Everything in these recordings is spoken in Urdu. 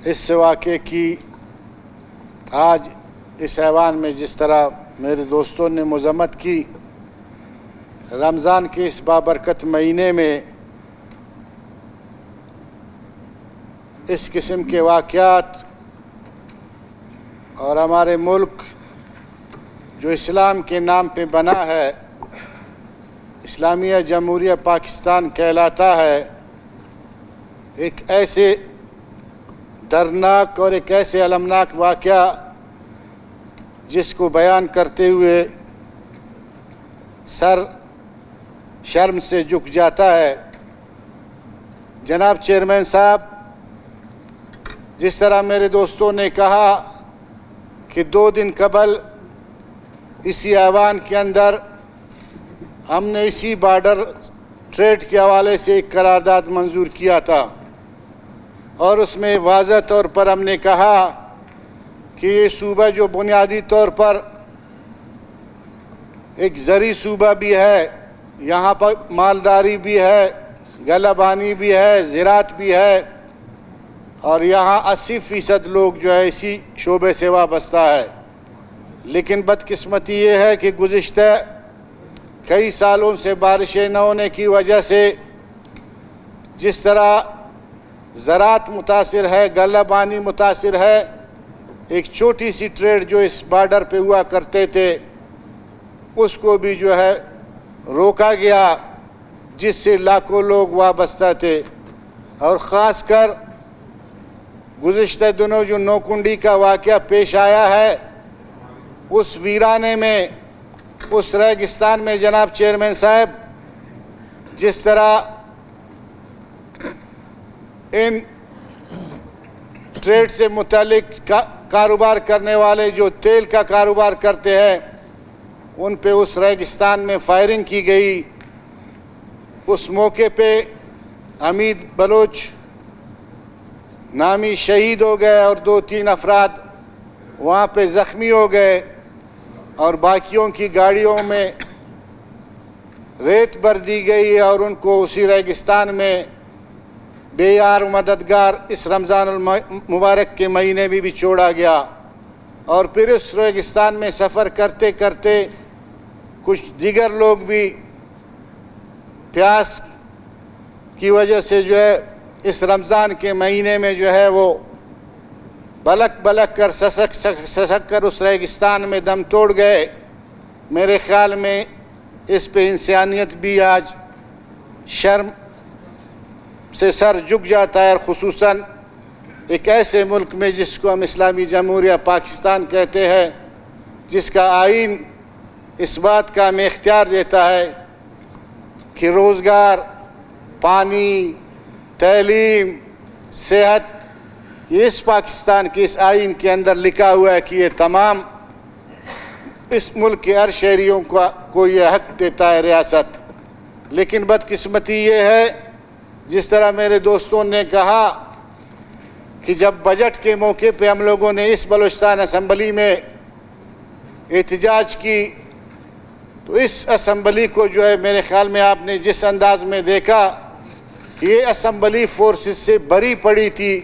اس واقعے کی آج اس ایوان میں جس طرح میرے دوستوں نے مذمت کی، رمضان کے اس بابرکت مہینے میں اس قسم کے واقعات اور ہمارے ملک جو اسلام کے نام پہ بنا ہے، اسلامیہ جمہوریہ پاکستان کہلاتا ہے، ایک ایسے دردناک اور ایک ایسے المناک واقعہ جس کو بیان کرتے ہوئے سر شرم سے جھک جاتا ہے۔ جناب چیئرمین صاحب، جس طرح میرے دوستوں نے کہا کہ 2 دن قبل اسی ایوان کے اندر ہم نے اسی بارڈر ٹریڈ کے حوالے سے ایک قرارداد منظور کیا تھا، اور اس میں واضح طور پر ہم نے کہا کہ یہ صوبہ جو بنیادی طور پر ایک زرعی صوبہ بھی ہے، یہاں پر مالداری بھی ہے، غلہ بانی بھی ہے، زراعت بھی ہے، اور یہاں 80% لوگ جو ہے اسی شعبے سے وابستہ ہے۔ لیکن بدقسمتی یہ ہے کہ گزشتہ کئی سالوں سے بارشیں نہ ہونے کی وجہ سے جس طرح زراعت متاثر ہے، غلہ بانی متاثر ہے، ایک چھوٹی سی ٹریڈ جو اس بارڈر پہ ہوا کرتے تھے اس کو بھی جو ہے روکا گیا، جس سے لاکھوں لوگ وابستہ تھے۔ اور خاص کر گزشتہ دنوں جو نوکنڈی کا واقعہ پیش آیا ہے، اس ویرانے میں، اس ریگستان میں جناب چیئرمین صاحب، جس طرح ان ٹریڈ سے متعلق کاروبار کرنے والے جو تیل کا کاروبار کرتے ہیں، ان پہ اس ریگستان میں فائرنگ کی گئی۔ اس موقع پہ حمید بلوچ نامی شہید ہو گئے اور 2-3 افراد وہاں پہ زخمی ہو گئے، اور باقیوں کی گاڑیوں میں ریت بھر دی گئی اور ان کو اسی ریگستان میں بے یار مددگار اس رمضان المبارک کے مہینے میں بھی چھوڑا گیا۔ اور پھر اس ریگستان میں سفر کرتے کرتے کچھ دیگر لوگ بھی پیاس کی وجہ سے جو ہے اس رمضان کے مہینے میں جو ہے وہ بلک بلک کر سسک کر اس ریگستان میں دم توڑ گئے۔ میرے خیال میں اس پہ انسانیت بھی آج شرم سے سر جھک جاتا ہے، اور خصوصاً ایک ایسے ملک میں جس کو ہم اسلامی جمہوریہ پاکستان کہتے ہیں، جس کا آئین اس بات کا ہمیں اختیار دیتا ہے کہ روزگار، پانی، تعلیم، صحت، یہ اس پاکستان کے اس آئین کے اندر لکھا ہوا ہے کہ یہ تمام اس ملک کے ہر شہریوں کو یہ حق دیتا ہے ریاست۔ لیکن بدقسمتی یہ ہے، جس طرح میرے دوستوں نے کہا کہ جب بجٹ کے موقع پہ ہم لوگوں نے اس بلوچستان اسمبلی میں احتجاج کی، تو اس اسمبلی کو جو ہے میرے خیال میں آپ نے جس انداز میں دیکھا کہ یہ اسمبلی فورسز سے بری پڑی تھی،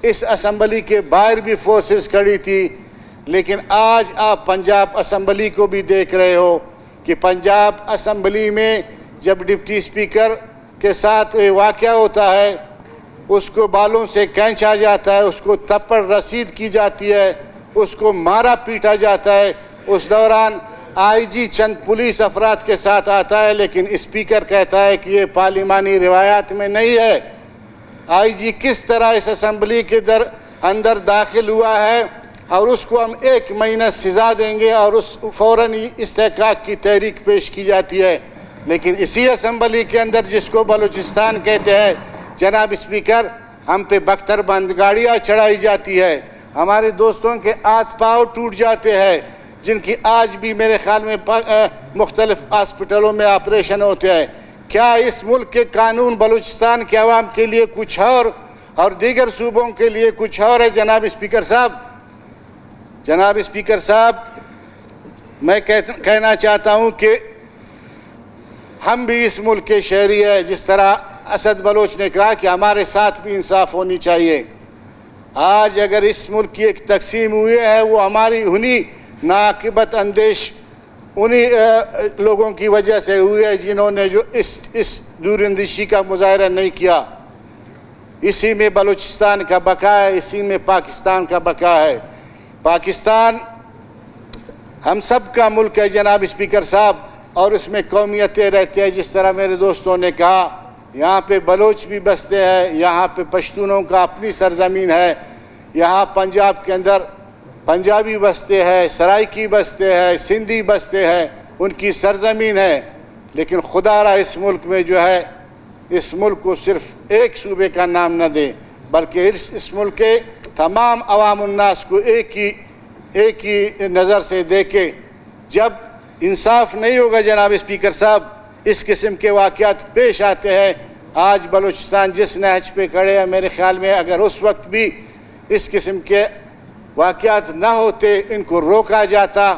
اس اسمبلی کے باہر بھی فورسز کھڑی تھی۔ لیکن آج آپ پنجاب اسمبلی کو بھی دیکھ رہے ہو کہ پنجاب اسمبلی میں جب ڈپٹی اسپیکر کے ساتھ واقعہ ہوتا ہے، اس کو بالوں سے کھینچا جاتا ہے، اس کو تھپڑ رسید کی جاتی ہے، اس کو مارا پیٹا جاتا ہے۔ اس دوران آئی جی چند پولیس افراد کے ساتھ آتا ہے، لیکن اسپیکر کہتا ہے کہ یہ پارلیمانی روایات میں نہیں ہے۔ آئی جی کس طرح اس اسمبلی کے اندر داخل ہوا ہے، اور اس کو ہم 1 مہینہ سزا دیں گے، اور اس فوراً استحقاق کی تحریک پیش کی جاتی ہے۔ لیکن اسی اسمبلی کے اندر جس کو بلوچستان کہتے ہیں، جناب اسپیکر، ہم پہ بختر بند گاڑیاں چڑھائی جاتی ہے، ہمارے دوستوں کے ہاتھ پاؤں ٹوٹ جاتے ہیں، جن کی آج بھی میرے خیال میں مختلف ہاسپٹلوں میں آپریشن ہوتے ہیں۔ کیا اس ملک کے قانون بلوچستان کے عوام کے لیے کچھ اور دیگر صوبوں کے لیے کچھ اور ہے؟ جناب اسپیکر صاحب، میں کہنا چاہتا ہوں کہ ہم بھی اس ملک کے شہری ہیں۔ جس طرح اسد بلوچ نے کہا کہ ہمارے ساتھ بھی انصاف ہونی چاہیے، آج اگر اس ملک کی ایک تقسیم ہوئی ہے وہ ہماری انہی ناقبت اندیش انہی لوگوں کی وجہ سے ہوئی ہے جنہوں نے جو اس دور اندیشی کا مظاہرہ نہیں کیا. اسی میں بلوچستان کا بقا ہے, اسی میں پاکستان کا بقا ہے. پاکستان ہم سب کا ملک ہے جناب اسپیکر صاحب, اور اس میں قومیتیں رہتی ہیں. جس طرح میرے دوستوں نے کہا, یہاں پہ بلوچ بھی بستے ہیں, یہاں پہ پشتونوں کا اپنی سرزمین ہے, یہاں پنجاب کے اندر پنجابی بستے ہیں, سرائکی بستے ہیں, سندھی بستے ہیں, ان کی سرزمین ہے. لیکن خدا را اس ملک میں جو ہے, اس ملک کو صرف ایک صوبے کا نام نہ دیں, بلکہ اس ملک کے تمام عوام الناس کو ایک ہی نظر سے دیکھے. جب انصاف نہیں ہوگا جناب اسپیکر صاحب, اس قسم کے واقعات پیش آتے ہیں. آج بلوچستان جس نہج پہ کھڑے ہیں, میرے خیال میں اگر اس وقت بھی اس قسم کے واقعات نہ ہوتے, ان کو روکا جاتا,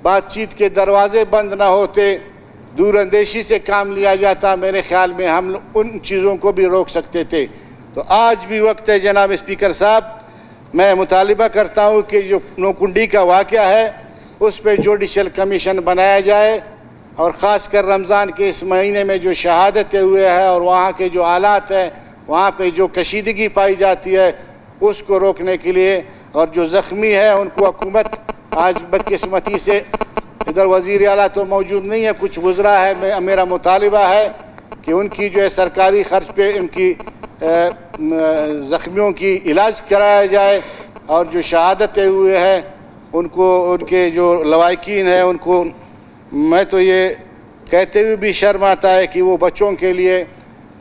بات چیت کے دروازے بند نہ ہوتے, دور اندیشی سے کام لیا جاتا, میرے خیال میں ہم ان چیزوں کو بھی روک سکتے تھے. تو آج بھی وقت ہے جناب اسپیکر صاحب, میں مطالبہ کرتا ہوں کہ جو نوکنڈی کا واقعہ ہے اس پہ جوڈیشل کمیشن بنایا جائے, اور خاص کر رمضان کے اس مہینے میں جو شہادتیں ہوئے ہیں اور وہاں کے جو حالات ہیں, وہاں پہ جو کشیدگی پائی جاتی ہے, اس کو روکنے کے لیے, اور جو زخمی ہے ان کو حکومت آج بدقسمتی سے ادھر وزیر اعلیٰ تو موجود نہیں ہے, کچھ وزراء ہے, میرا مطالبہ ہے کہ ان کی جو ہے سرکاری خرچ پہ ان کی زخمیوں کی علاج کرایا جائے, اور جو شہادتیں ہوئے ہیں ان کو, ان کے جو لواحقین ہیں ان کو, میں تو یہ کہتے ہوئے بھی شرم آتا ہے کہ وہ بچوں کے لیے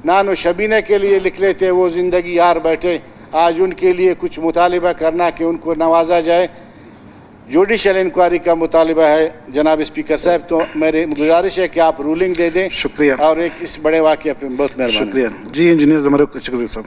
نان و شبینے کے لیے لکھ لیتے, وہ زندگی ہار بیٹھے. آج ان کے لیے کچھ مطالبہ کرنا کہ ان کو نوازا جائے, جوڈیشل انکوائری کا مطالبہ ہے جناب اسپیکر صاحب. تو میری گزارش ہے کہ آپ رولنگ دے دیں. شکریہ. اور ایک اس بڑے واقعہ پہ بہت مہربانی. شکریہ جی. انجینئر زمرک چکزی صاحب.